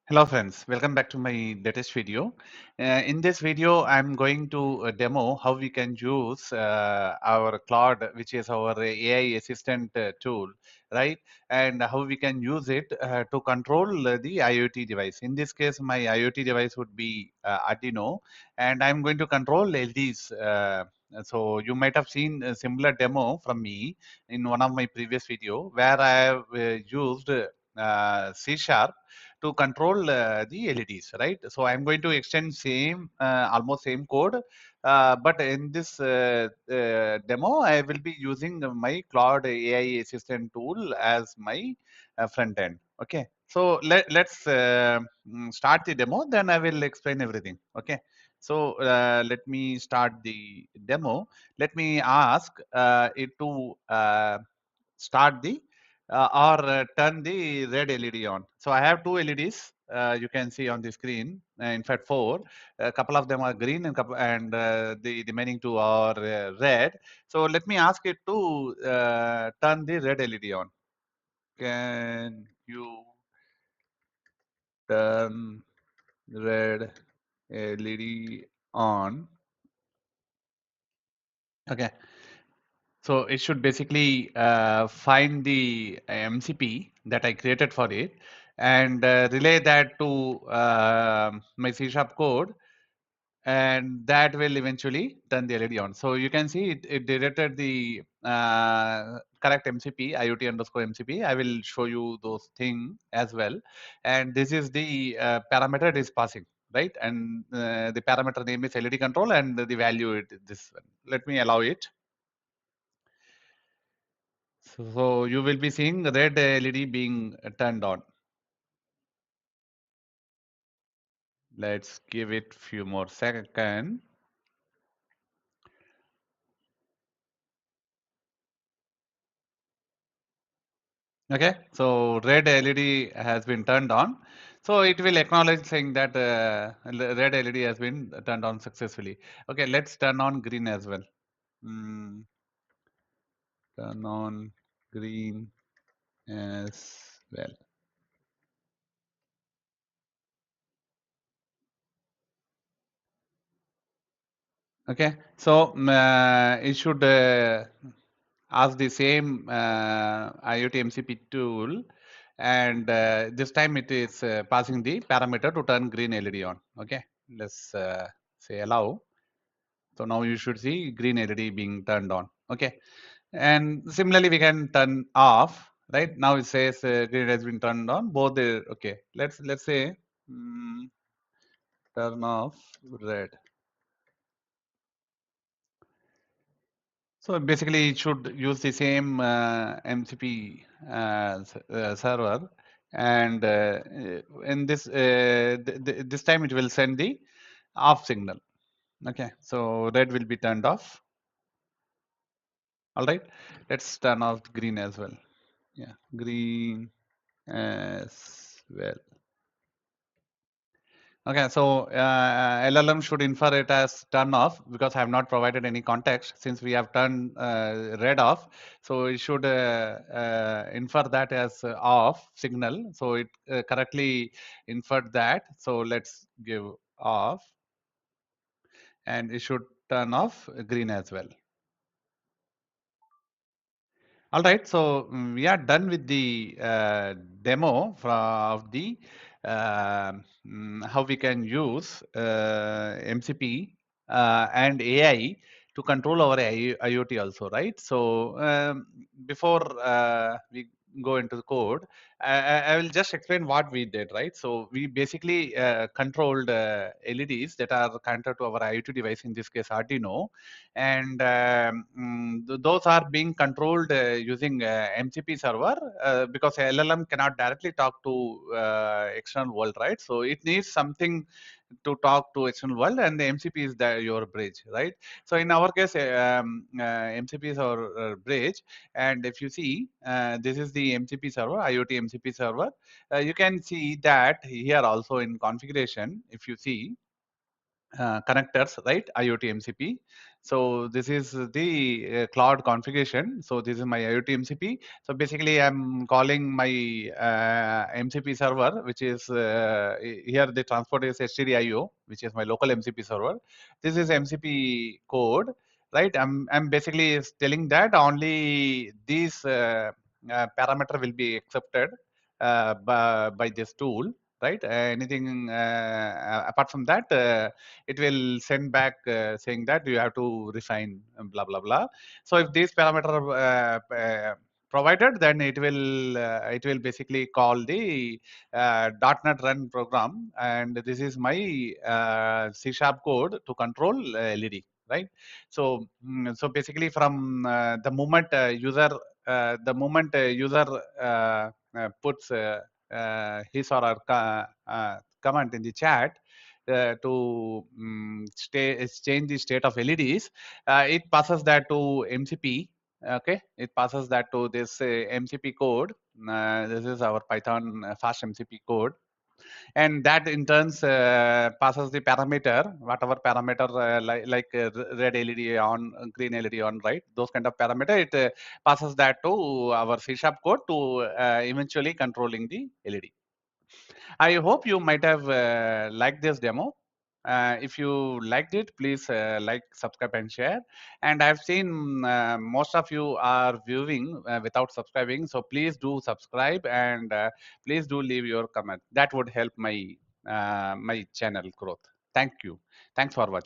Hello friends, welcome back to my latest video. In this video, I'm going to demo how we can use our Claude, which is our AI assistant tool, right? And how we can use it to control the IoT device. In this case, my IoT device would be Arduino, and I'm going to control LEDs. So you might have seen a similar demo from me in one of my previous video where I have used C# to control the LEDs, right? So I'm going to extend same, almost same code, but in this demo, I will be using my Claude AI assistant tool as my front end. Okay, so let's start the demo. Then I will explain everything. Okay, so let me start the demo. Let me ask it to start the or turn the red LED on. So I have two LEDs. You can see on the screen. In fact, four. A couple of them are green, and the remaining two are red. So let me ask it to turn the red LED on. Can you turn red LED on? Okay. So it should basically find the MCP that I created for it and relay that to my C# code, and that will eventually turn the LED on. So you can see it directed the correct MCP, IoT underscore MCP. I will show you those things as well. And this is the parameter it is passing, right? And the parameter name is LED control, and the value it is this one. Let me allow it. So you will be seeing the red LED being turned on. Let's give it few more seconds. Okay, so red LED has been turned on. So it will acknowledge saying that red LED has been turned on successfully. Okay, let's turn on green as well. Turn on green as well. Okay, so it should ask the same IoT MCP tool, and this time it is passing the parameter to turn green LED on. Okay, let's say allow. So now you should see green LED being turned on. Okay, and similarly we can turn off. Right now it says green has been turned on. Both the okay. Let's say turn off red. So basically, it should use the same MCP server, and in this this time it will send the off signal. Okay, so red will be turned off. All right, let's turn off green as well. Yeah, green as well. Okay, so LLM should infer it as turn off because I have not provided any context since we have turned red off. So it should infer that as off signal. So it correctly inferred that. So let's give off, and it should turn off green as well. All right, so we are done with the demo of the how we can use MCP and AI to control our IoT also, right? So before we go into the code, I will just explain what we did, right? So we basically controlled LEDs that are connected to our IoT device, in this case Arduino, and those are being controlled using MCP server because LLM cannot directly talk to external world, right? So it needs something to talk to external world, and the MCP is your bridge, right? So in our case, MCP is our bridge, and if you see, this is the MCP server, IoT MCP server. You can see that here also in configuration, if you see, connectors, right? IoT MCP. So this is the cloud configuration. So this is my IoT MCP. So basically, I'm calling my MCP server, which is here the transport is stdio, which is my local MCP server. This is MCP code, right? I'm basically telling that only these parameter will be accepted by this tool, right? Anything apart from that, it will send back saying that you have to refine blah blah blah. So if these parameter provided, then it will basically call the .NET Run program, and this is my C# code to control LED, right? So so basically from the moment user puts his or her comment in the chat to change the state of LEDs, it passes that to MCP. Okay, it passes that to this MCP code. This is our Python FastMCP code, and that in turns passes the parameter, whatever parameter like red LED on, green LED on, right? Those kind of parameter, it passes that to our C# code to eventually controlling the LED. I hope you might have liked this demo. If you liked it, please like, subscribe, and share. And I've seen most of you are viewing without subscribing, so please do subscribe, and please do leave your comment. That would help my my channel growth. Thank you. Thanks for watching.